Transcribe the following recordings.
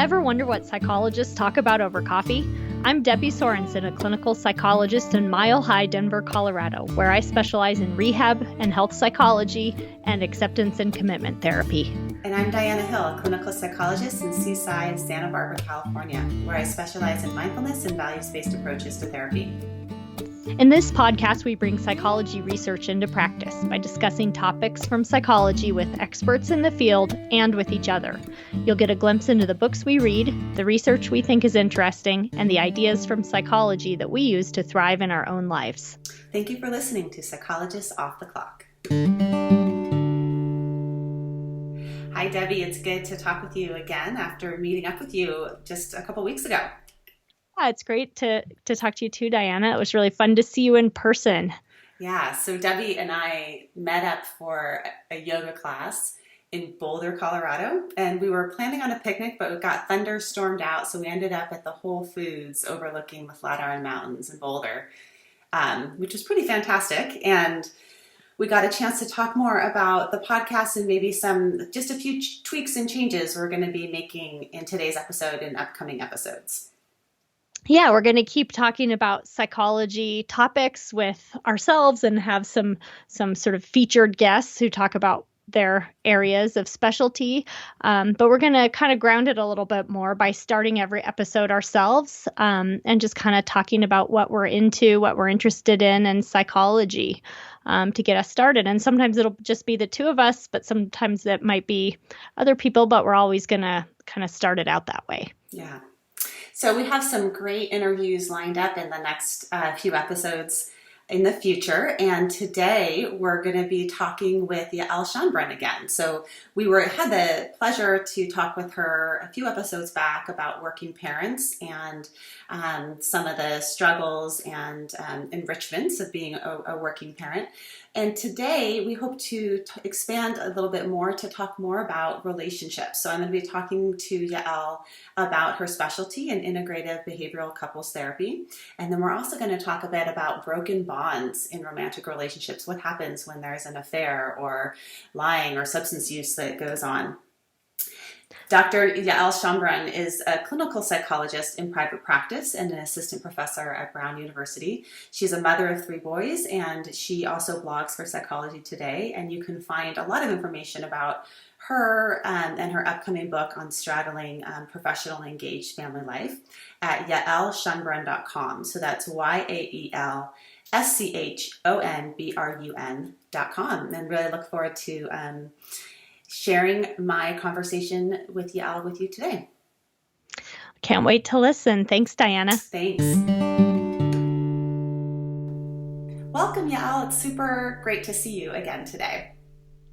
Ever wonder what psychologists talk about over coffee? I'm Debbie Sorensen, a clinical psychologist in Mile High, Denver, Colorado, where I specialize in rehab and health psychology and acceptance and commitment therapy. And I'm Diana Hill, a clinical psychologist in Seaside, Santa Barbara, California, where I specialize in mindfulness and values-based approaches to therapy. In this podcast, we bring psychology research into practice by discussing topics from psychology with experts in the field and with each other. You'll get a glimpse into the books we read, the research we think is interesting, and the ideas from psychology that we use to thrive in our own lives. Thank you for listening to Psychologists Off the Clock. Hi, Debbie. It's good to talk with you again after meeting up with you just a couple weeks ago. Yeah, it's great to talk to you too, Diana. It was really fun to see you in person. Yeah, so Debbie and I met up for a yoga class in Boulder, Colorado, and we were planning on a picnic, but we got thunderstormed out, so we ended up at the Whole Foods overlooking the Flatiron Mountains in Boulder, which was pretty fantastic. And we got a chance to talk more about the podcast and maybe just a few tweaks and changes we're going to be making in today's episode and upcoming episodes. Yeah, we're going to keep talking about psychology topics with ourselves and have some sort of featured guests who talk about their areas of specialty. But we're going to kind of ground it a little bit more by starting every episode ourselves and just kind of talking about what we're into, what we're interested in, and psychology to get us started. And sometimes it'll just be the two of us, but sometimes it might be other people, but we're always going to kind of start it out that way. Yeah. So we have some great interviews lined up in the next few episodes in the future. And today we're going to be talking with Yael Schonbrun again. So we had the pleasure to talk with her a few episodes back about working parents and some of the struggles and enrichments of being a working parent. And today we hope to expand a little bit more to talk more about relationships. So I'm going to be talking to Yael about her specialty in integrative behavioral couples therapy. And then we're also going to talk a bit about broken bonds in romantic relationships. What happens when there's an affair or lying or substance use that goes on. Dr. Yael Schonbrun is a clinical psychologist in private practice and an assistant professor at Brown University. She's a mother of 3 boys, and she also blogs for Psychology Today. And you can find a lot of information about her and her upcoming book on straddling professional and engaged family life at yaelschonbrun.com. So that's YaelSchonbrun.com. And really look forward to sharing my conversation with Yael with you today. Can't wait to listen. Thanks, Diana. Thanks. Welcome, Yael. It's super great to see you again today.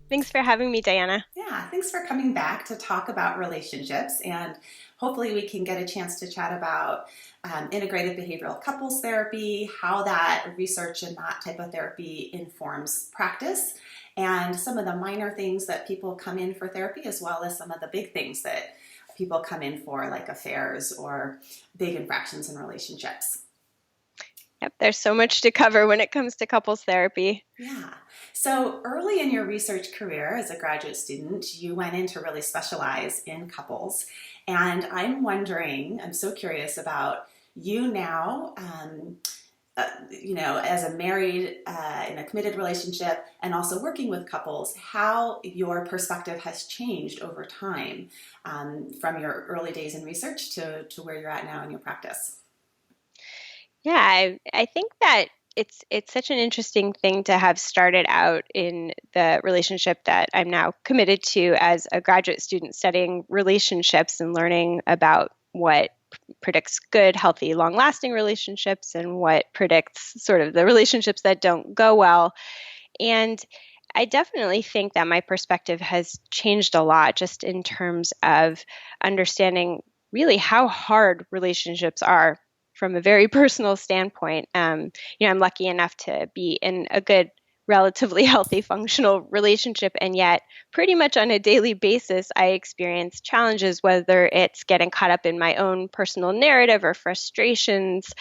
Thanks for having me, Diana. Yeah, thanks for coming back to talk about relationships, and hopefully we can get a chance to chat about integrative behavioral couples therapy, how that research and that type of therapy informs practice, and some of the minor things that people come in for therapy, as well as some of the big things that people come in for, like affairs or big infractions in relationships. Yep, there's so much to cover when it comes to couples therapy. Yeah. So early in your research career as a graduate student, you went in to really specialize in couples. And I'm so curious about you now, as a married, in a committed relationship, and also working with couples, how your perspective has changed over time from your early days in research to where you're at now in your practice. Yeah, I think that it's such an interesting thing to have started out in the relationship that I'm now committed to as a graduate student, studying relationships and learning about what predicts good, healthy, long-lasting relationships and what predicts sort of the relationships that don't go well. And I definitely think that my perspective has changed a lot just in terms of understanding really how hard relationships are from a very personal standpoint. I'm lucky enough to be in a good relatively healthy, functional relationship. And yet, pretty much on a daily basis, I experience challenges, whether it's getting caught up in my own personal narrative or frustrations,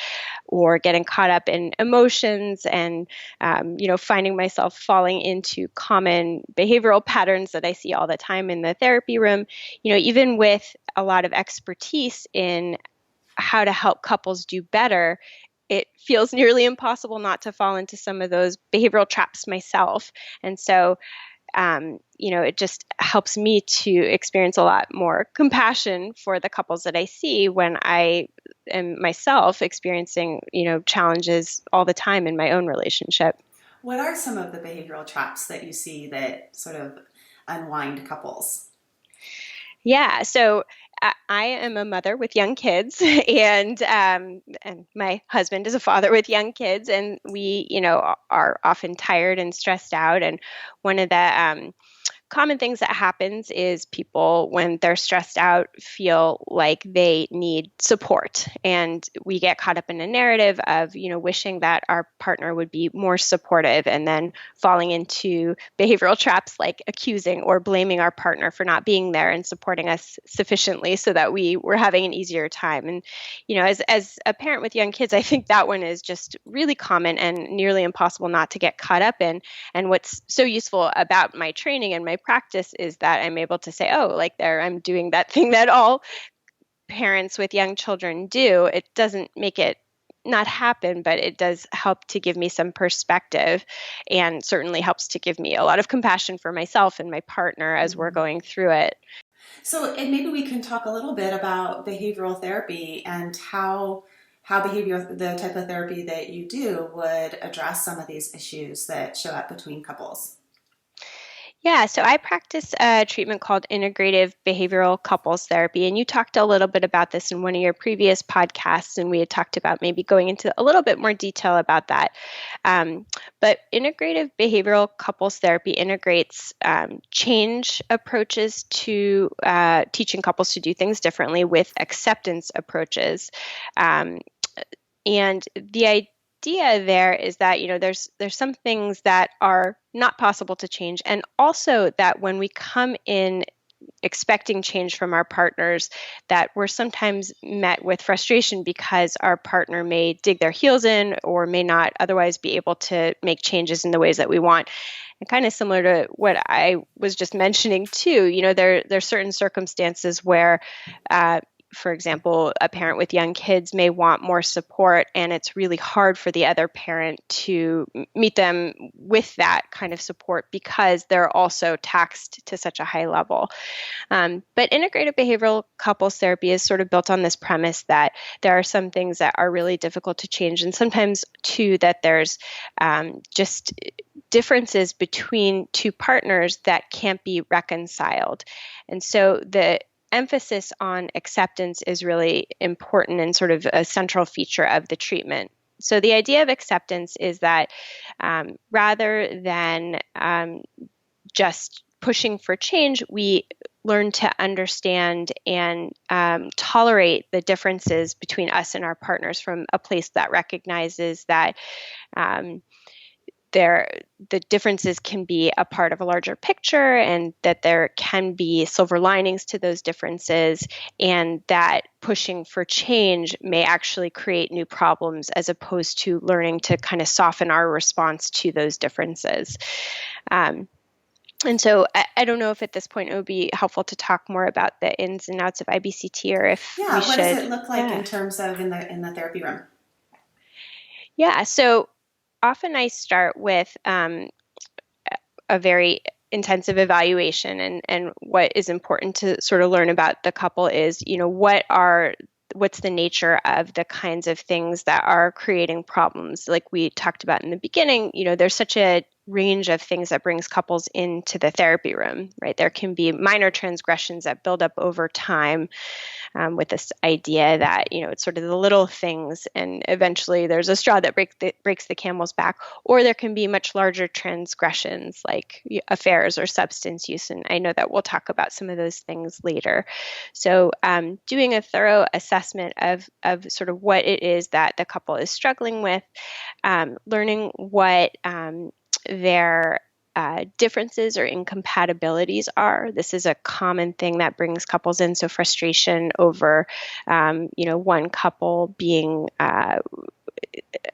or getting caught up in emotions and, finding myself falling into common behavioral patterns that I see all the time in the therapy room, even with a lot of expertise in how to help couples do better, it feels nearly impossible not to fall into some of those behavioral traps myself. And so, it just helps me to experience a lot more compassion for the couples that I see when I am myself experiencing, challenges all the time in my own relationship. What are some of the behavioral traps that you see that sort of unwind couples? Yeah, so I am a mother with young kids, and my husband is a father with young kids, and we, are often tired and stressed out. And one of the common things that happens is people, when they're stressed out, feel like they need support, and we get caught up in a narrative of wishing that our partner would be more supportive, and then falling into behavioral traps like accusing or blaming our partner for not being there and supporting us sufficiently so that we were having an easier time. And as a parent with young kids, I think that one is just really common and nearly impossible not to get caught up in. And what's so useful about my training and my practice is that I'm able to say, oh, like there, I'm doing that thing that all parents with young children do. It doesn't make it not happen, but it does help to give me some perspective, and certainly helps to give me a lot of compassion for myself and my partner as we're going through it. So, and maybe we can talk a little bit about behavioral therapy and how the type of therapy that you do would address some of these issues that show up between couples. Yeah, so I practice a treatment called Integrative Behavioral Couples Therapy, and you talked a little bit about this in one of your previous podcasts, and we had talked about maybe going into a little bit more detail about that. But Integrative Behavioral Couples Therapy integrates change approaches to teaching couples to do things differently with acceptance approaches. Um, and the idea there is that there's some things that are not possible to change, and also that when we come in expecting change from our partners, that we're sometimes met with frustration because our partner may dig their heels in or may not otherwise be able to make changes in the ways that we want. And kind of similar to what I was just mentioning too, there's certain circumstances where for example, a parent with young kids may want more support, and it's really hard for the other parent to meet them with that kind of support because they're also taxed to such a high level. But integrative behavioral couples therapy is sort of built on this premise that there are some things that are really difficult to change, and sometimes too that there's just differences between two partners that can't be reconciled. And so the emphasis on acceptance is really important and sort of a central feature of the treatment. So the idea of acceptance is that rather than just pushing for change, we learn to understand and tolerate the differences between us and our partners from a place that recognizes that the differences can be a part of a larger picture, and that there can be silver linings to those differences, and that pushing for change may actually create new problems as opposed to learning to kind of soften our response to those differences. And so I don't know if at this point it would be helpful to talk more about the ins and outs of IBCT, or if we What should. does it look like in terms of in the therapy room? Yeah, so often I start with a very intensive evaluation, and what is important to sort of learn about the couple is, what's the nature of the kinds of things that are creating problems. Like we talked about in the beginning, there's such a range of things that brings couples into the therapy room, right? There can be minor transgressions that build up over time, with this idea that, it's sort of the little things, and eventually there's a straw that breaks the camel's back. Or there can be much larger transgressions like affairs or substance use. And I know that we'll talk about some of those things later. So doing a thorough assessment of sort of what it is that the couple is struggling with, learning what their differences or incompatibilities are. This is a common thing that brings couples in. So frustration over, one couple being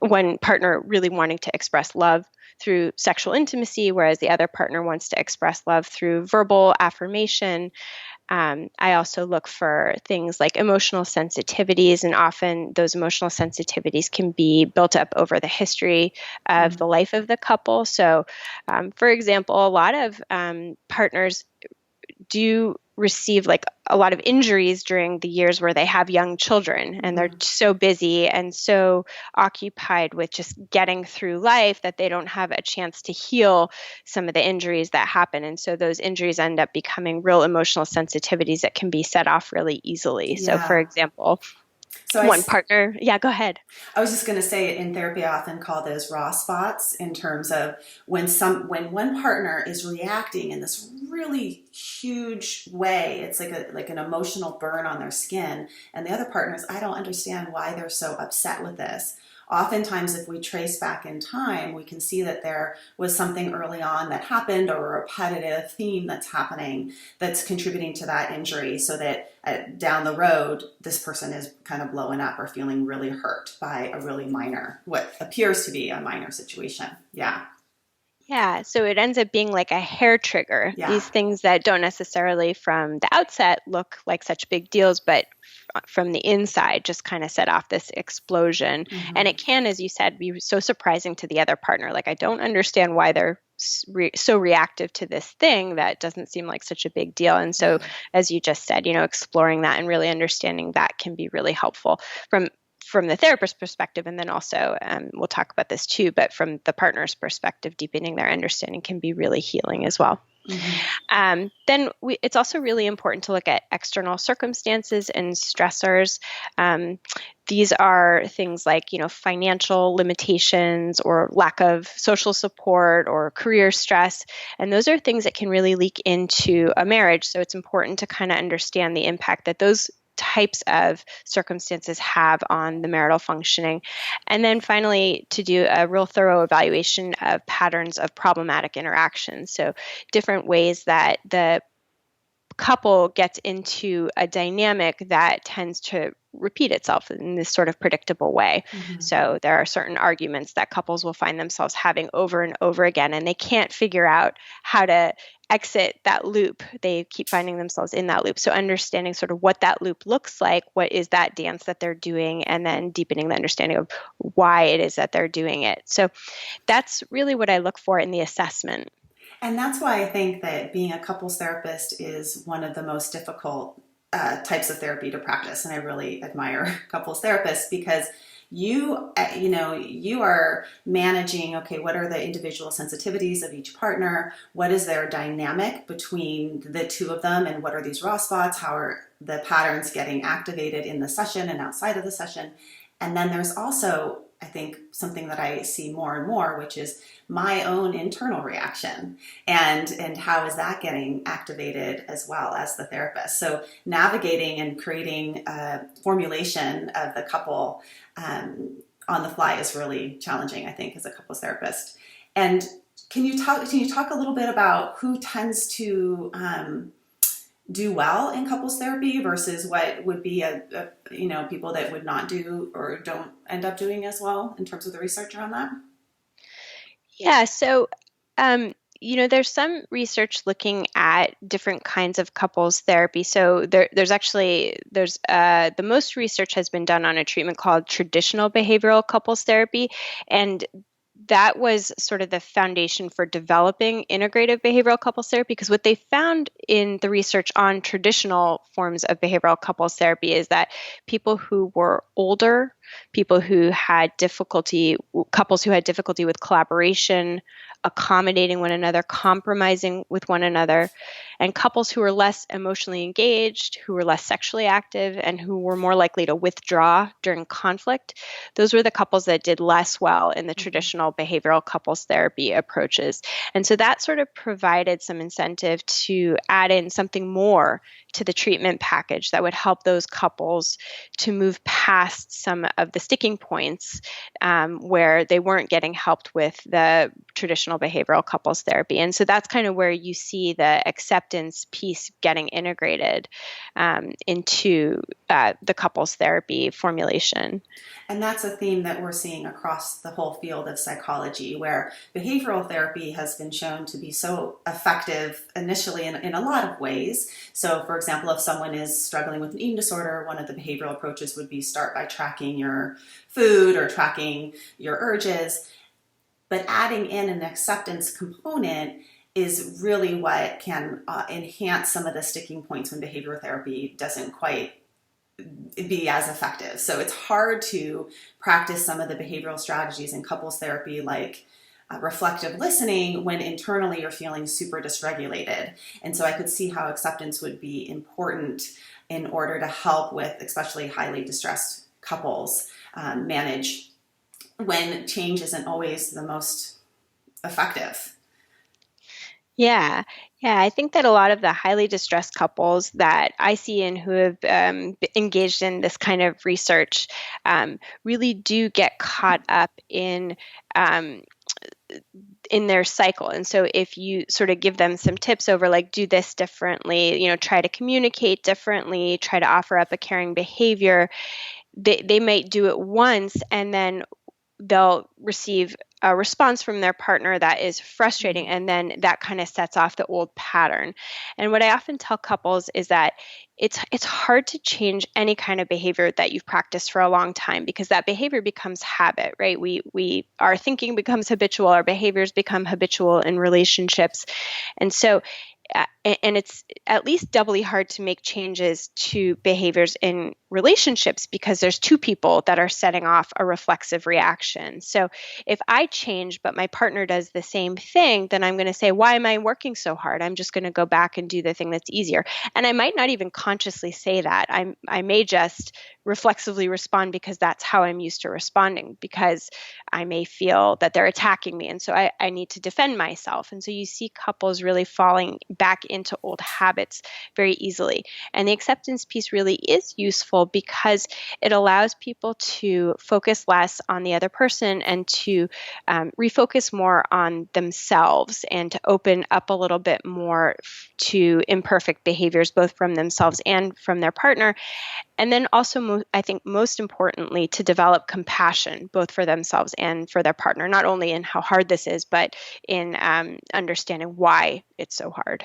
one partner really wanting to express love through sexual intimacy, whereas the other partner wants to express love through verbal affirmation. I also look for things like emotional sensitivities, and often those emotional sensitivities can be built up over the history of the life of the couple. So, for example, a lot of partners do receive like a lot of injuries during the years where they have young children, and they're so busy and so occupied with just getting through life that they don't have a chance to heal some of the injuries that happen. And so those injuries end up becoming real emotional sensitivities that can be set off really easily. So for example, one partner, go ahead. I was just going to say, in therapy, I often call those raw spots, in terms of when one partner is reacting in this really huge way. It's like an emotional burn on their skin, and the other partners, I don't understand why they're so upset with this. Oftentimes, if we trace back in time, we can see that there was something early on that happened, or a repetitive theme that's happening that's contributing to that injury, so that down the road, this person is kind of blowing up or feeling really hurt by a really minor, what appears to be a minor situation. Yeah, so it ends up being like a hair trigger. These things that don't necessarily from the outset look like such big deals, but from the inside just kind of set off this explosion. And it can, as you said, be so surprising to the other partner. Like, I don't understand why they're so reactive to this thing that doesn't seem like such a big deal. And so, as you just said, exploring that and really understanding that can be really helpful from the therapist's perspective. And then also, we'll talk about this too, but from the partner's perspective, deepening their understanding can be really healing as well. Then it's also really important to look at external circumstances and stressors. These are things like, financial limitations or lack of social support or career stress. And those are things that can really leak into a marriage. So it's important to kind of understand the impact that those types of circumstances have on the marital functioning. And then finally, to do a real thorough evaluation of patterns of problematic interactions. So different ways that the couple gets into a dynamic that tends to repeat itself in this sort of predictable way. So there are certain arguments that couples will find themselves having over and over again, and they can't figure out how to exit that loop. They keep finding themselves in that loop. So understanding sort of what that loop looks like, what is that dance that they're doing, and then deepening the understanding of why it is that they're doing it. So that's really what I look for in the assessment. And that's why I think that being a couples therapist is one of the most difficult types of therapy to practice. And I really admire couples therapists, because you are managing, okay, what are the individual sensitivities of each partner? What is their dynamic between the two of them? And what are these raw spots? How are the patterns getting activated in the session and outside of the session? And then there's also, I think, something that I see more and more, which is my own internal reaction, and how is that getting activated as well as the therapist. So navigating and creating a formulation of the couple on the fly is really challenging, I think, as a couples therapist. And can you talk a little bit about who tends to do well in couples therapy versus what would be people that would not do or don't end up doing as well, in terms of the research around that? Yeah, so there's some research looking at different kinds of couples therapy. So there's the most research has been done on a treatment called traditional behavioral couples therapy, and that was sort of the foundation for developing integrative behavioral couples therapy, because what they found in the research on traditional forms of behavioral couples therapy is that people who were older, people who had couples who had difficulty with collaboration, accommodating one another, compromising with one another, and couples who were less emotionally engaged, who were less sexually active, and who were more likely to withdraw during conflict, those were the couples that did less well in the traditional behavioral couples therapy approaches. And so that sort of provided some incentive to add in something more to the treatment package that would help those couples to move past some of the sticking points where they weren't getting helped with the traditional behavioral couples therapy. And so that's kind of where you see the acceptance piece getting integrated into the couples therapy formulation. And that's a theme that we're seeing across the whole field of psychology, where behavioral therapy has been shown to be so effective initially in a lot of ways. So, for example, if someone is struggling with an eating disorder, one of the behavioral approaches would be start by tracking your food or tracking your urges. But adding in an acceptance component is really what can enhance some of the sticking points when behavioral therapy doesn't quite be as effective. So it's hard to practice some of the behavioral strategies in couples therapy, like reflective listening, when internally you're feeling super dysregulated. And so I could see how acceptance would be important in order to help with especially highly distressed couples manage when change isn't always the most effective. Yeah. Yeah. I think that a lot of the highly distressed couples that I see and who have engaged in this kind of research really do get caught up in their cycle. And so if you sort of give them some tips over, like, do this differently, try to communicate differently, try to offer up a caring behavior, they might do it once and then they'll receive a response from their partner that is frustrating, and then that kind of sets off the old pattern. And what I often tell couples is that it's hard to change any kind of behavior that you've practiced for a long time, because that behavior becomes habit, right? Our thinking becomes habitual, our behaviors become habitual in relationships. And so and it's at least doubly hard to make changes to behaviors in relationships because there's two people that are setting off a reflexive reaction. So if I change, but my partner does the same thing, then I'm going to say, why am I working so hard? I'm just going to go back and do the thing that's easier. And I might not even consciously say that. I may just reflexively respond because that's how I'm used to responding, because I may feel that they're attacking me. And so I need to defend myself. And so you see couples really falling back into old habits very easily. And the acceptance piece really is useful because it allows people to focus less on the other person and to refocus more on themselves, and to open up a little bit more to imperfect behaviors, both from themselves and from their partner. And then also, I think most importantly, to develop compassion, both for themselves and for their partner, not only in how hard this is, but in understanding why it's so hard.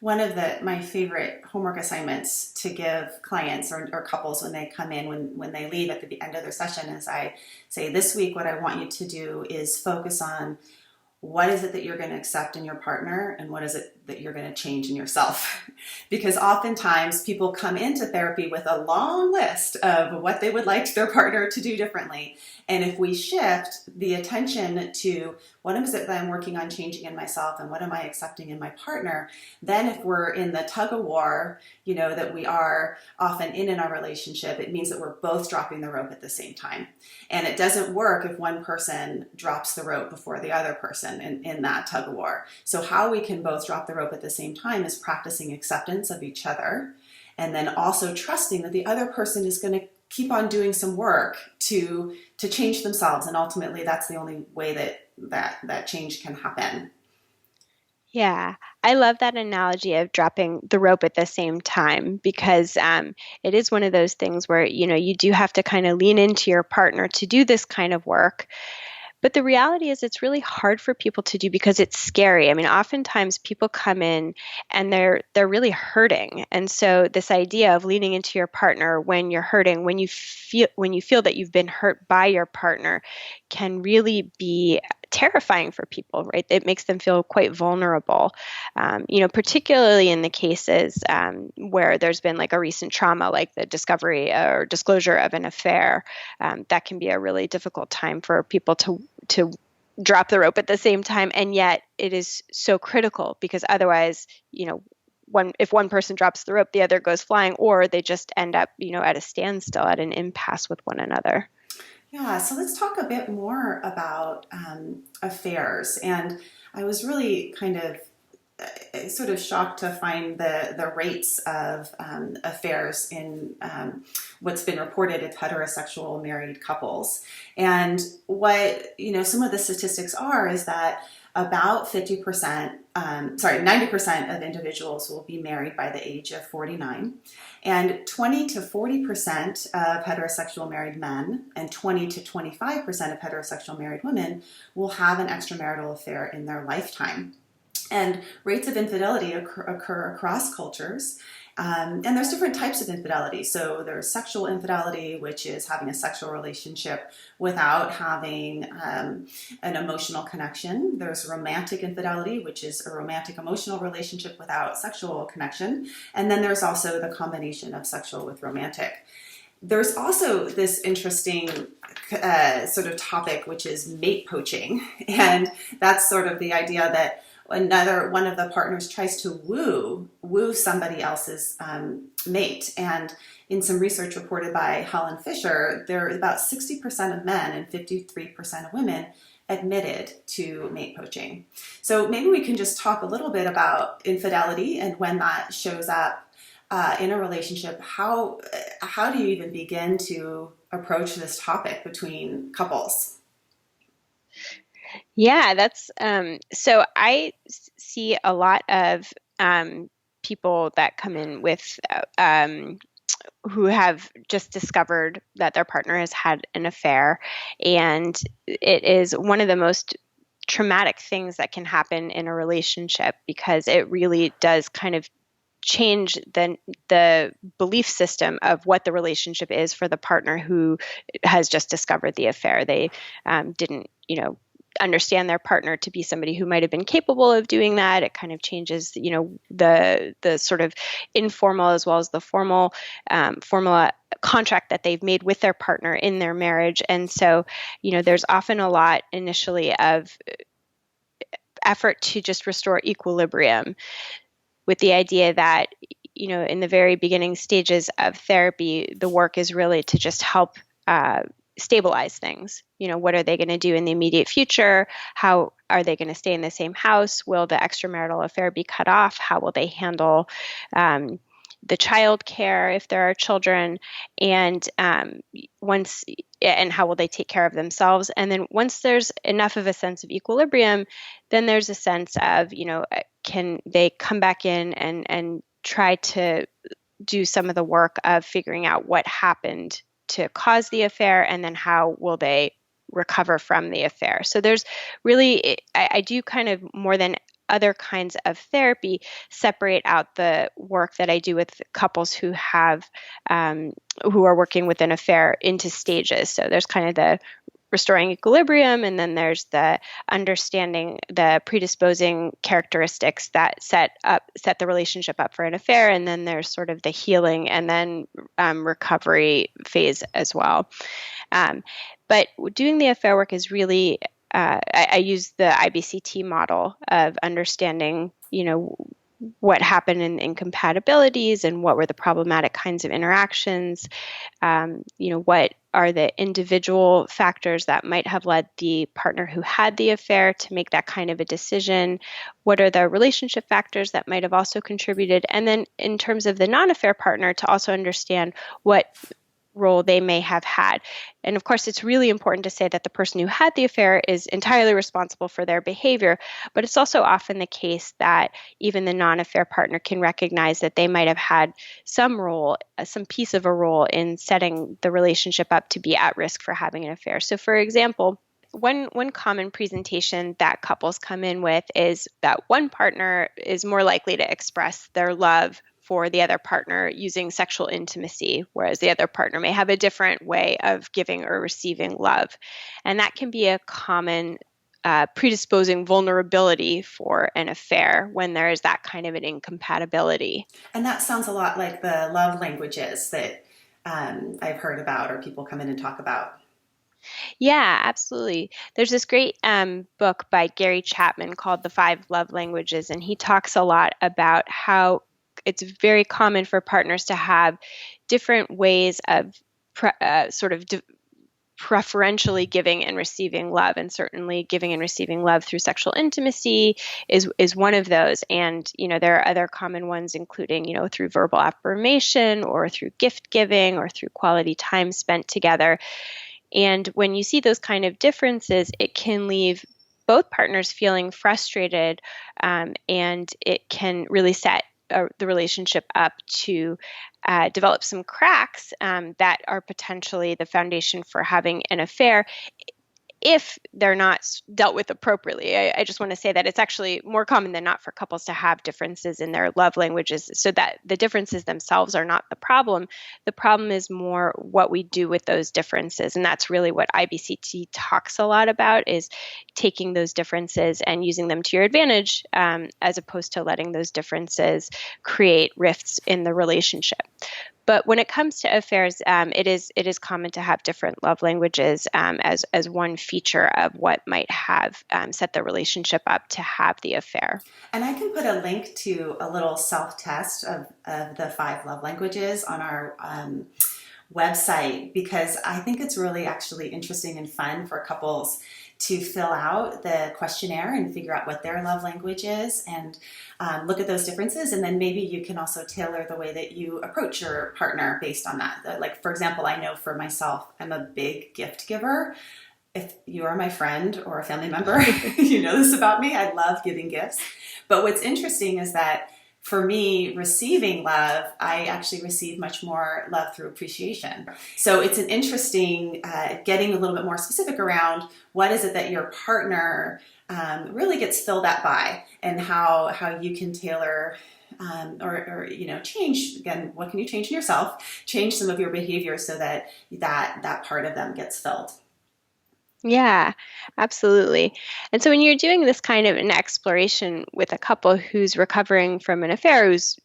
One of my favorite homework assignments to give clients or couples when they come in, when they leave at the end of their session, is I say, this week what I want you to do is focus on what is it that you're going to accept in your partner, and what is it that you're going to change in yourself? Because oftentimes people come into therapy with a long list of what they would like their partner to do differently. And if we shift the attention to what is it that I'm working on changing in myself, and what am I accepting in my partner, then if we're in the tug of war, that we are often in our relationship, it means that we're both dropping the rope at the same time. And it doesn't work if one person drops the rope before the other person in that tug of war. So how we can both drop the rope at the same time is practicing acceptance of each other, and then also trusting that the other person is going to keep on doing some work to change themselves. And ultimately, that's the only way that change can happen. Yeah, I love that analogy of dropping the rope at the same time, because it is one of those things where, you do have to kind of lean into your partner to do this kind of work. But the reality is it's really hard for people to do because it's scary. I mean, oftentimes people come in and they're really hurting. And so this idea of leaning into your partner when you're hurting, when you feel that you've been hurt by your partner, can really be terrifying for people, right? It makes them feel quite vulnerable, particularly in the cases where there's been like a recent trauma, like the discovery or disclosure of an affair. That can be a really difficult time for people to drop the rope at the same time. And yet it is so critical, because otherwise, if one person drops the rope, the other goes flying, or they just end up, at a standstill, at an impasse with one another. Yeah, so let's talk a bit more about affairs. And I was really kind of sort of shocked to find the rates of affairs in what's been reported as heterosexual married couples. And what, some of the statistics are is that about 90% of individuals will be married by the age of 49. And 20 to 40% of heterosexual married men and 20 to 25% of heterosexual married women will have an extramarital affair in their lifetime. And rates of infidelity occur across cultures. And there's different types of infidelity. So there's sexual infidelity, which is having a sexual relationship without having an emotional connection. There's romantic infidelity, which is a romantic emotional relationship without sexual connection. And then there's also the combination of sexual with romantic. There's also this interesting sort of topic, which is mate poaching. And that's sort of the idea that another one of the partners tries to woo somebody else's mate. And in some research reported by Helen Fisher, there are about 60% of men and 53% of women admitted to mate poaching. So maybe we can just talk a little bit about infidelity and when that shows up in a relationship. How do you even begin to approach this topic between couples? Yeah, that's so I see a lot of people that come in with who have just discovered that their partner has had an affair, and it is one of the most traumatic things that can happen in a relationship because it really does kind of change the belief system of what the relationship is for the partner who has just discovered the affair. They didn't, understand their partner to be somebody who might have been capable of doing that. It kind of changes, the sort of informal as well as the formal formula contract that they've made with their partner in their marriage. And so, there's often a lot initially of effort to just restore equilibrium with the idea that, in the very beginning stages of therapy, the work is really to just help stabilize things. What are they going to do in the immediate future? How are they going to stay in the same house? Will the extramarital affair be cut off? How will they handle the child care if there are children? And and how will they take care of themselves? And then once there's enough of a sense of equilibrium, then there's a sense of, can they come back in and try to do some of the work of figuring out what happened to cause the affair, and then how will they recover from the affair. So there's really, I do kind of more than other kinds of therapy, separate out the work that I do with couples who have, who are working with an affair into stages. So there's kind of the restoring equilibrium, and then there's the understanding the predisposing characteristics that set the relationship up for an affair, and then there's sort of the healing and then recovery phase as well. But doing the affair work is really, I use the IBCT model of understanding, what happened in incompatibilities and what were the problematic kinds of interactions. What are the individual factors that might have led the partner who had the affair to make that kind of a decision? What are the relationship factors that might have also contributed? And then in terms of the non-affair partner, to also understand what role they may have had. And of course, it's really important to say that the person who had the affair is entirely responsible for their behavior, but it's also often the case that even the non-affair partner can recognize that they might have had some role, some piece of a role in setting the relationship up to be at risk for having an affair. So for example, one common presentation that couples come in with is that one partner is more likely to express their love for the other partner using sexual intimacy, whereas the other partner may have a different way of giving or receiving love. And that can be a common predisposing vulnerability for an affair when there is that kind of an incompatibility. And that sounds a lot like the love languages that I've heard about or people come in and talk about. Yeah, absolutely. There's this great book by Gary Chapman called The 5 Love Languages, and he talks a lot about how it's very common for partners to have different ways of preferentially giving and receiving love, and certainly giving and receiving love through sexual intimacy is one of those. And there are other common ones, including through verbal affirmation, or through gift giving, or through quality time spent together. And when you see those kind of differences, it can leave both partners feeling frustrated, and it can really set the relationship up to develop some cracks that are potentially the foundation for having an affair, if they're not dealt with appropriately. I just want to say that it's actually more common than not for couples to have differences in their love languages, so that the differences themselves are not the problem. The problem is more what we do with those differences. And that's really what IBCT talks a lot about, is taking those differences and using them to your advantage, as opposed to letting those differences create rifts in the relationship. But when it comes to affairs, it is common to have different love languages, as one feature of what might have set the relationship up to have the affair. And I can put a link to a little self-test of the 5 love languages on our website, because I think it's really actually interesting and fun for couples to fill out the questionnaire and figure out what their love language is, and look at those differences. And then maybe you can also tailor the way that you approach your partner based on that. Like, for example, I know for myself, I'm a big gift giver. If you are my friend or a family member, you know this about me. I love giving gifts. But what's interesting is that for me, receiving love, I actually receive much more love through appreciation. So it's an interesting getting a little bit more specific around what is it that your partner really gets filled out by, and how you can tailor or change. Again, what can you change in yourself? Change some of your behavior so that part of them gets filled. Yeah, absolutely. And so when you're doing this kind of an exploration with a couple who's recovering from an affair, who's,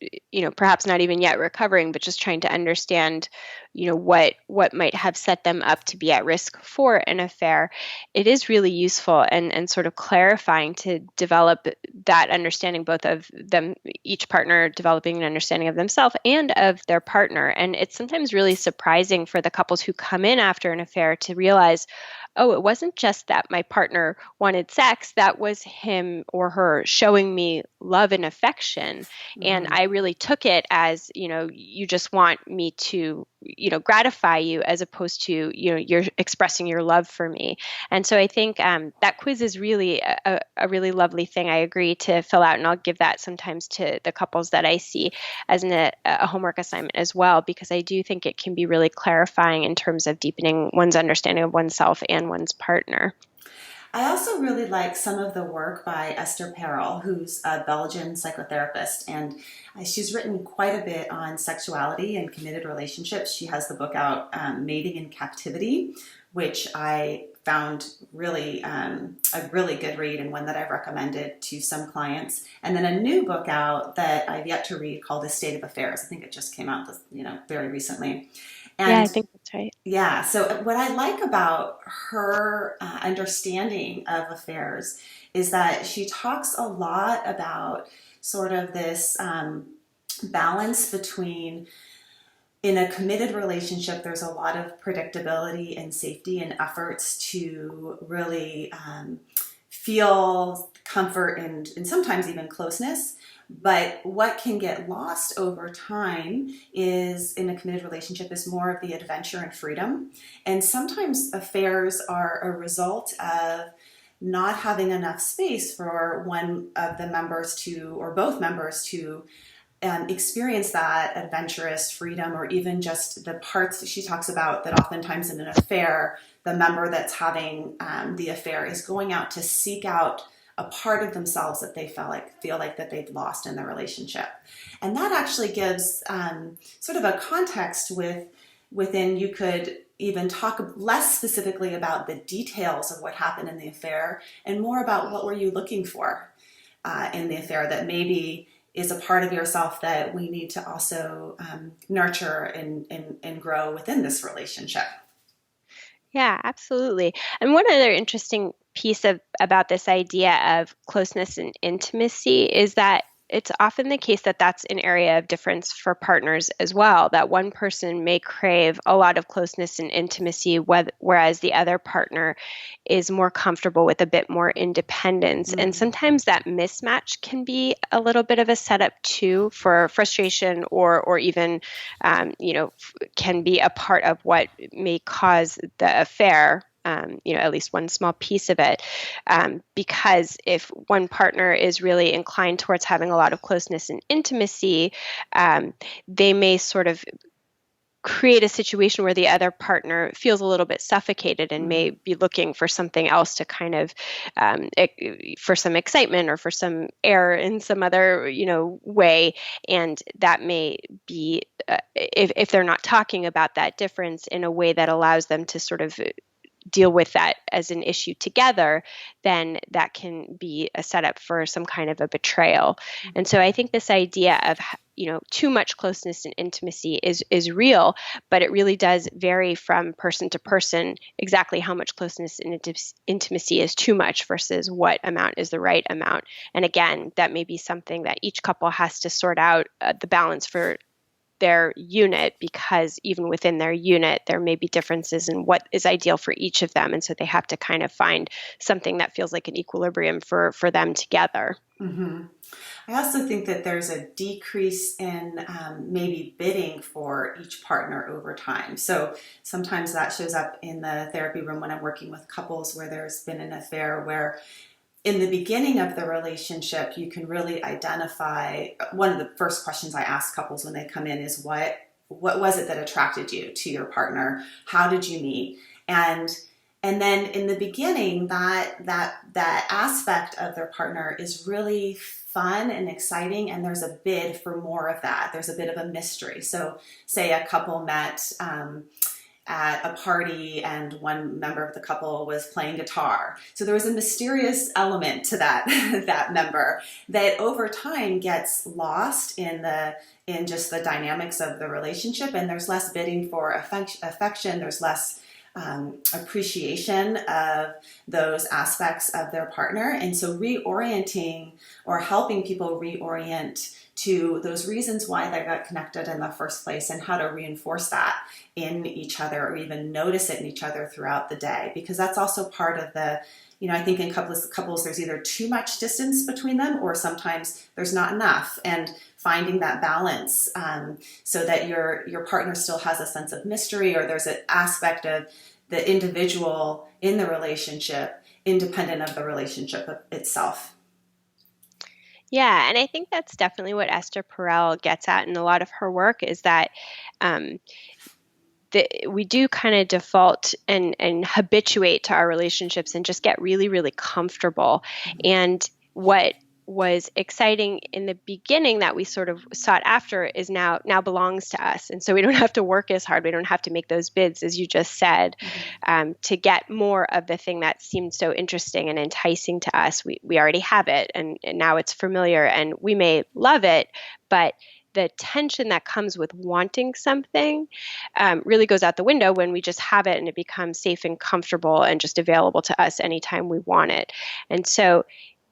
perhaps not even yet recovering, but just trying to understand, what might have set them up to be at risk for an affair, it is really useful and sort of clarifying to develop that understanding, both of them, each partner developing an understanding of themselves and of their partner. And it's sometimes really surprising for the couples who come in after an affair to realize, oh, it wasn't just that my partner wanted sex, that was him or her showing me love and affection. Mm-hmm. And I really took it as, you just want me to, gratify you, as opposed to, you're expressing your love for me. And so I think that quiz is really a really lovely thing. I agree to fill out, and I'll give that sometimes to the couples that I see as a homework assignment as well, because I do think it can be really clarifying in terms of deepening one's understanding of oneself and one's partner. I also really like some of the work by Esther Perel, who's a Belgian psychotherapist, and she's written quite a bit on sexuality and committed relationships. She has the book out, Mating in Captivity, which I found really a really good read, and one that I've recommended to some clients. And then a new book out that I've yet to read called A State of Affairs. I think it just came out very recently. And yeah, I think that's right. Yeah. So what I like about her understanding of affairs is that she talks a lot about sort of this balance between, in a committed relationship, there's a lot of predictability and safety and efforts to really feel comfort and sometimes even closeness. But what can get lost over time is, in a committed relationship, is more of the adventure and freedom. And sometimes affairs are a result of not having enough space for one of the members to, or both members to, experience that adventurous freedom, or even just the parts that she talks about that oftentimes in an affair, the member that's having the affair is going out to seek out a part of themselves that they feel like that they've lost in their relationship. And that actually gives sort of a context within you could even talk less specifically about the details of what happened in the affair, and more about what were you looking for in the affair that maybe is a part of yourself that we need to also nurture and grow within this relationship. Yeah, absolutely. And one other interesting piece about this idea of closeness and intimacy is that it's often the case that that's an area of difference for partners as well, that one person may crave a lot of closeness and intimacy, whereas the other partner is more comfortable with a bit more independence. And sometimes that mismatch can be a little bit of a setup too for frustration, or even, can be a part of what may cause the affair. At least one small piece of it. Because if one partner is really inclined towards having a lot of closeness and intimacy, they may sort of create a situation where the other partner feels a little bit suffocated and may be looking for something else to kind of, for some excitement or for some air in some other, way. And that may be, if they're not talking about that difference in a way that allows them to sort of deal with that as an issue together, then that can be a setup for some kind of a betrayal. And so I think this idea of, too much closeness and intimacy is real, but it really does vary from person to person exactly how much closeness and intimacy is too much versus what amount is the right amount. And again, that may be something that each couple has to sort out the balance for their unit, because even within their unit, there may be differences in what is ideal for each of them. And so they have to kind of find something that feels like an equilibrium for them together. Mm-hmm. I also think that there's a decrease in maybe bidding for each partner over time. So sometimes that shows up in the therapy room when I'm working with couples where there's been an affair, where in the beginning of the relationship, you can really identify. One of the first questions I ask couples when they come in is, what was it that attracted you to your partner? How did you meet? And then in the beginning, that aspect of their partner is really fun and exciting, and there's a bid for more of that. There's a bit of a mystery. So say a couple met at a party and one member of the couple was playing guitar. So there was a mysterious element to that that member that over time gets lost in just the dynamics of the relationship, and there's less bidding for affection, there's less appreciation of those aspects of their partner. And so reorienting or helping people reorient to those reasons why they got connected in the first place and how to reinforce that in each other, or even notice it in each other throughout the day. Because that's also part of the, I think in couples there's either too much distance between them, or sometimes there's not enough. And finding that balance so that your partner still has a sense of mystery, or there's an aspect of the individual in the relationship independent of the relationship itself. Yeah, and I think that's definitely what Esther Perel gets at in a lot of her work, is that we do kind of default and habituate to our relationships and just get really, really comfortable. Mm-hmm. And what was exciting in the beginning that we sort of sought after is now belongs to us. And so we don't have to work as hard. We don't have to make those bids, as you just said, to get more of the thing that seemed so interesting and enticing to us. We already have it, and now it's familiar, and we may love it, but the tension that comes with wanting something really goes out the window when we just have it and it becomes safe and comfortable and just available to us anytime we want it. And so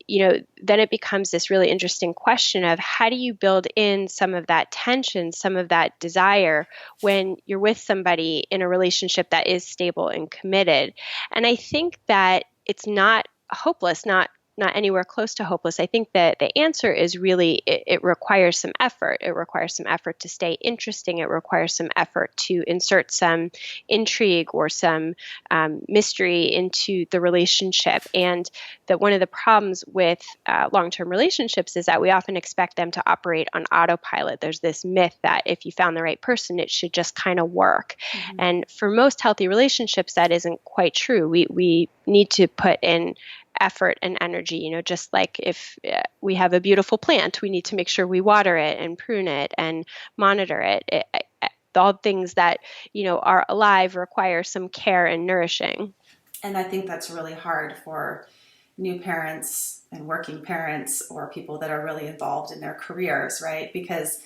then it becomes this really interesting question of, how do you build in some of that tension, some of that desire when you're with somebody in a relationship that is stable and committed? And I think that it's not hopeless, not anywhere close to hopeless. I think that the answer is really, it requires some effort. It requires some effort to stay interesting. It requires some effort to insert some intrigue or some mystery into the relationship. And that one of the problems with long-term relationships is that we often expect them to operate on autopilot. There's this myth that if you found the right person, it should just kind of work. Mm-hmm. And for most healthy relationships, that isn't quite true. We need to put in effort and energy, just like if we have a beautiful plant, we need to make sure we water it and prune it and monitor it. All things that, are alive require some care and nourishing. And I think that's really hard for new parents and working parents, or people that are really involved in their careers, right? Because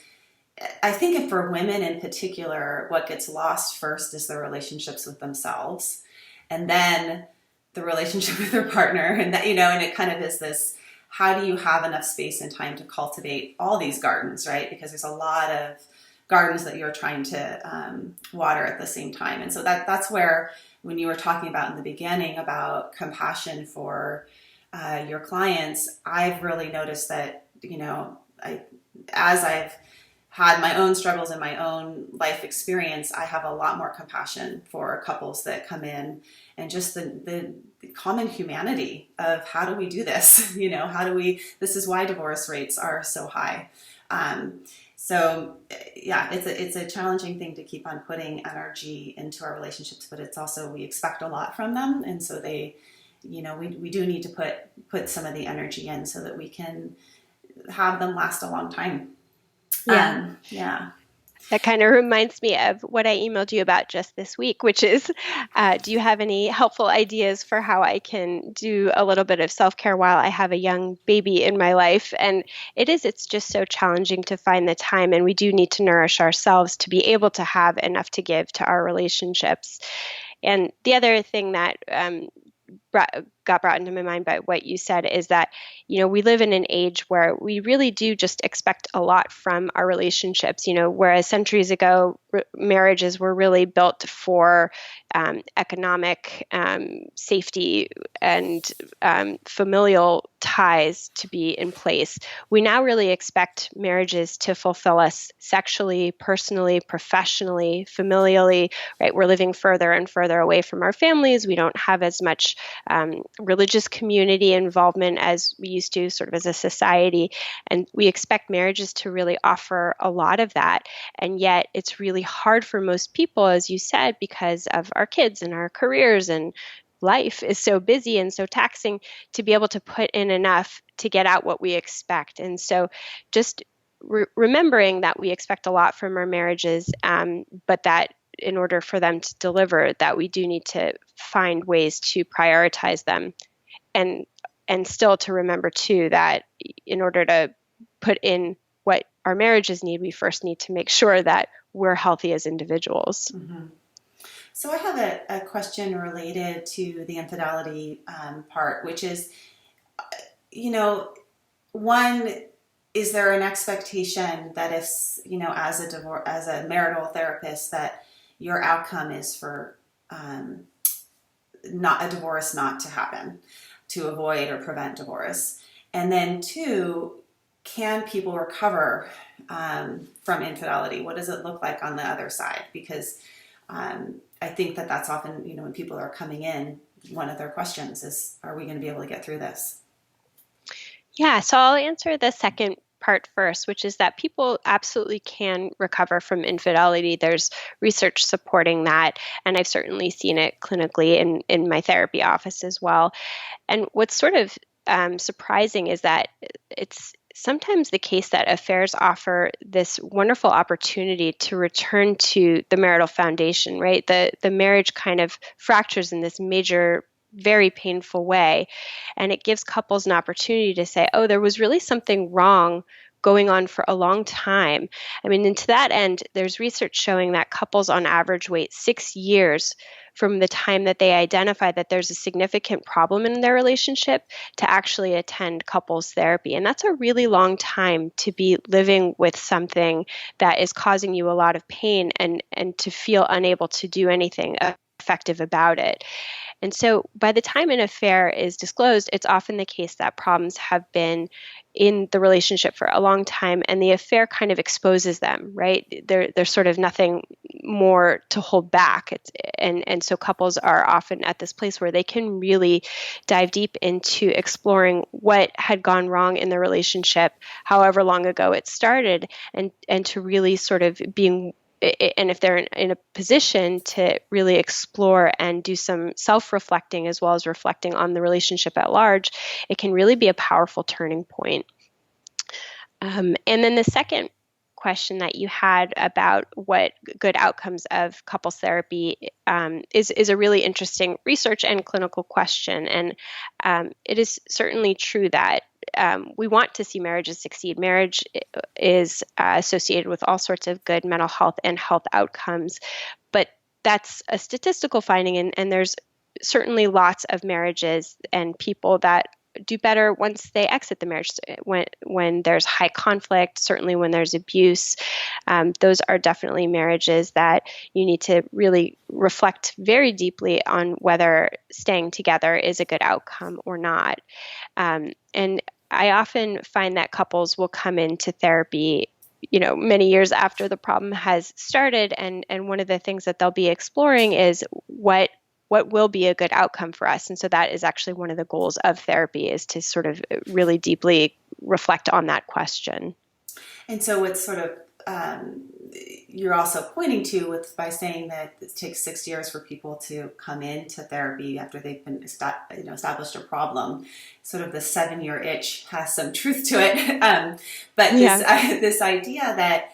I think for women in particular, what gets lost first is their relationships with themselves, and then the relationship with their partner, and that, and it kind of is this how do you have enough space and time to cultivate all these gardens, right? Because there's a lot of gardens that you're trying to water at the same time. And so that's where, when you were talking about in the beginning about compassion for your clients, I've really noticed that, as I've had my own struggles and my own life experience, I have a lot more compassion for couples that come in, and just the common humanity of how do we do this? This is why divorce rates are so high. So yeah, it's a challenging thing to keep on putting energy into our relationships, but it's also, we expect a lot from them. And so we do need to put some of the energy in so that we can have them last a long time. Yeah. That kind of reminds me of what I emailed you about just this week, which is, do you have any helpful ideas for how I can do a little bit of self-care while I have a young baby in my life? And it's just so challenging to find the time, and we do need to nourish ourselves to be able to have enough to give to our relationships. And the other thing that got brought into my mind by what you said is that, we live in an age where we really do just expect a lot from our relationships, whereas centuries ago, marriages were really built for economic safety and familial ties to be in place. We now really expect marriages to fulfill us sexually, personally, professionally, familially, right? We're living further and further away from our families. We don't have as much religious community involvement as we used to, sort of as a society. And we expect marriages to really offer a lot of that. And yet it's really hard for most people, as you said, because of our kids and our careers, and life is so busy and so taxing, to be able to put in enough to get out what we expect. And so just remembering that we expect a lot from our marriages, but that in order for them to deliver, that we do need to find ways to prioritize them, and still to remember too that in order to put in what our marriages need, we first need to make sure that we're healthy as individuals. Mm-hmm. So I have a question related to the infidelity part, which is, one, is there an expectation that if, as a marital therapist, that your outcome is for not a divorce not to happen, to avoid or prevent divorce? And then two, can people recover from infidelity? What does it look like on the other side? Because I think that's often, when people are coming in, one of their questions is, are we going to be able to get through this? Yeah, so I'll answer the second part first, which is that people absolutely can recover from infidelity. There's research supporting that, and I've certainly seen it clinically in my therapy office as well. And what's sort of surprising is that it's sometimes the case that affairs offer this wonderful opportunity to return to the marital foundation, right? The marriage kind of fractures in this major, very painful way. And it gives couples an opportunity to say, oh, there was really something wrong going on for a long time. I mean, and to that end, there's research showing that couples on average wait 6 years from the time that they identify that there's a significant problem in their relationship to actually attend couples therapy. And that's a really long time to be living with something that is causing you a lot of pain, and to feel unable to do anything effective about it. And so by the time an affair is disclosed, it's often the case that problems have been in the relationship for a long time, and the affair kind of exposes them, right? There's sort of nothing more to hold back. And so couples are often at this place where they can really dive deep into exploring what had gone wrong in the relationship, however long ago it started, and to really sort of being, and if they're in a position to really explore and do some self-reflecting as well as reflecting on the relationship at large, it can really be a powerful turning point. And then the second question that you had about what good outcomes of couples therapy is a really interesting research and clinical question. And it is certainly true that we want to see marriages succeed. Marriage is associated with all sorts of good mental health and health outcomes, but that's a statistical finding, and there's certainly lots of marriages and people that do better once they exit the marriage. When there's high conflict, certainly when there's abuse, those are definitely marriages that you need to really reflect very deeply on whether staying together is a good outcome or not. And I often find that couples will come into therapy, many years after the problem has started, and one of the things that they'll be exploring is what will be a good outcome for us. And so that is actually one of the goals of therapy, is to sort of really deeply reflect on that question. And so what's sort of you're also pointing to by saying that it takes 6 years for people to come into therapy after they've been established a problem. Sort of the 7-year itch has some truth to it, but this idea that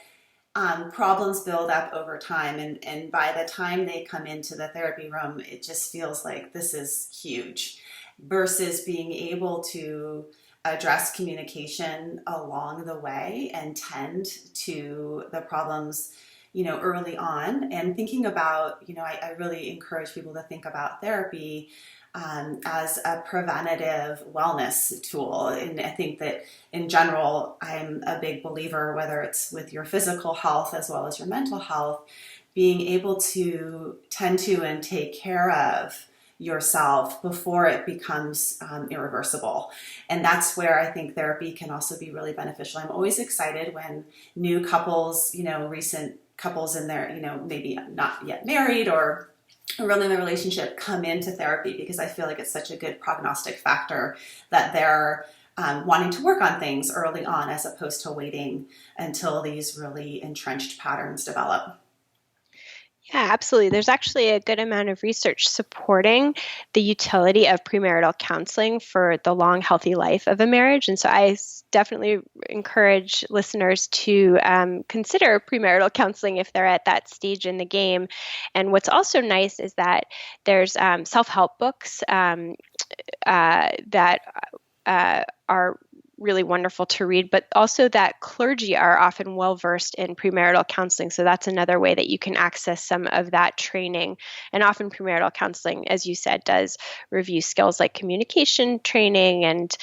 problems build up over time, and by the time they come into the therapy room, it just feels like this is huge, versus being able to address communication along the way and tend to the problems, early on. And thinking about, I really encourage people to think about therapy as a preventative wellness tool. And I think that in general, I'm a big believer, whether it's with your physical health as well as your mental health, being able to tend to and take care of yourself before it becomes irreversible. And that's where I think therapy can also be really beneficial. I'm always excited when new couples, recent couples in their, maybe not yet married or early in the relationship, come into therapy, because I feel like it's such a good prognostic factor that they're wanting to work on things early on, as opposed to waiting until these really entrenched patterns develop. Yeah, absolutely. There's actually a good amount of research supporting the utility of premarital counseling for the long, healthy life of a marriage. And so I definitely encourage listeners to consider premarital counseling if they're at that stage in the game. And what's also nice is that there's self-help books that are really wonderful to read, but also that clergy are often well versed in premarital counseling. So that's another way that you can access some of that training. And often premarital counseling, as you said, does review skills like communication training and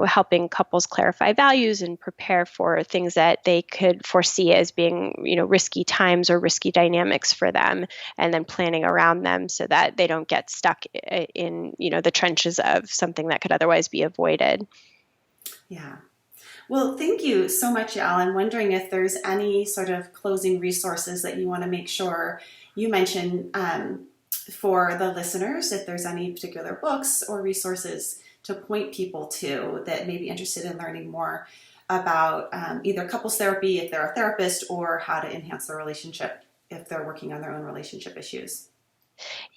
helping couples clarify values and prepare for things that they could foresee as being risky times or risky dynamics for them, and then planning around them so that they don't get stuck in the trenches of something that could otherwise be avoided. Yeah. Well, thank you so much, Yael. I'm wondering if there's any sort of closing resources that you want to make sure you mention for the listeners, if there's any particular books or resources to point people to that may be interested in learning more about either couples therapy if they're a therapist, or how to enhance their relationship if they're working on their own relationship issues.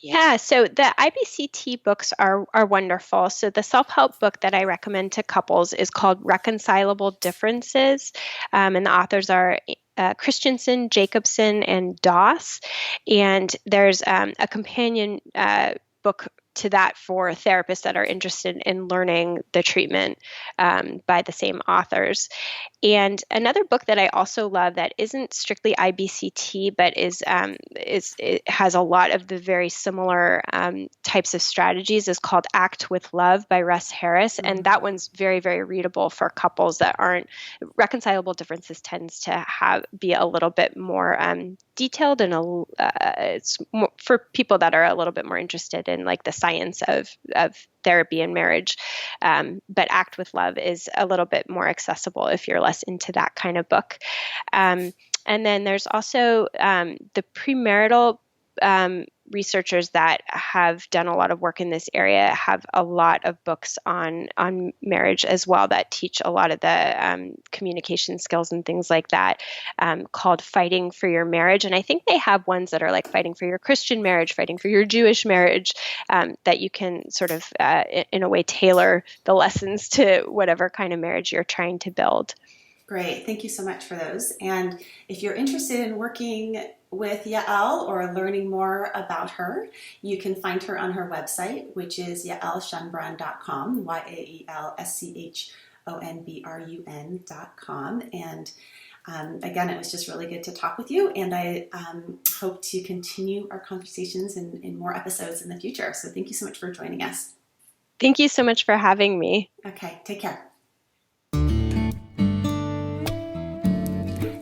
Yeah, so the IBCT books are wonderful. So the self-help book that I recommend to couples is called Reconcilable Differences, and the authors are Christensen, Jacobson, and Doss. And there's a companion book to that for therapists that are interested in learning the treatment by the same authors. And another book that I also love that isn't strictly IBCT, but it has a lot of the very similar types of strategies, is called Act with Love by Russ Harris. Mm-hmm. And that one's very, very readable for couples that aren't. Reconcilable Differences tends to be a little bit more detailed, and it's more for people that are a little bit more interested in like the science of therapy and marriage. But Act with Love is a little bit more accessible if you're less into that kind of book. And then there's also the premarital researchers that have done a lot of work in this area have a lot of books on marriage as well that teach a lot of the communication skills and things like that, called Fighting for Your Marriage. And I think they have ones that are like Fighting for Your Christian Marriage, Fighting for Your Jewish Marriage, that you can sort of in a way tailor the lessons to whatever kind of marriage you're trying to build. Great. Thank you so much for those. And if you're interested in working with Yael or learning more about her, you can find her on her website, which is yaelschonbrun.com, yaelschonbrun.com. And again, it was just really good to talk with you, and I hope to continue our conversations in more episodes in the future. So thank you so much for joining us. Thank you so much for having me. Okay, take care.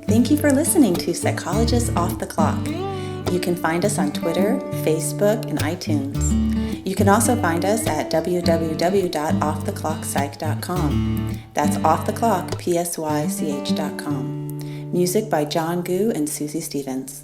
Thank you for listening to Psychologists Off the Clock. You can find us on Twitter, Facebook, and iTunes. You can also find us at www.offtheclockpsych.com. That's offtheclock, psych.com. Music by John Gu and Susie Stevens.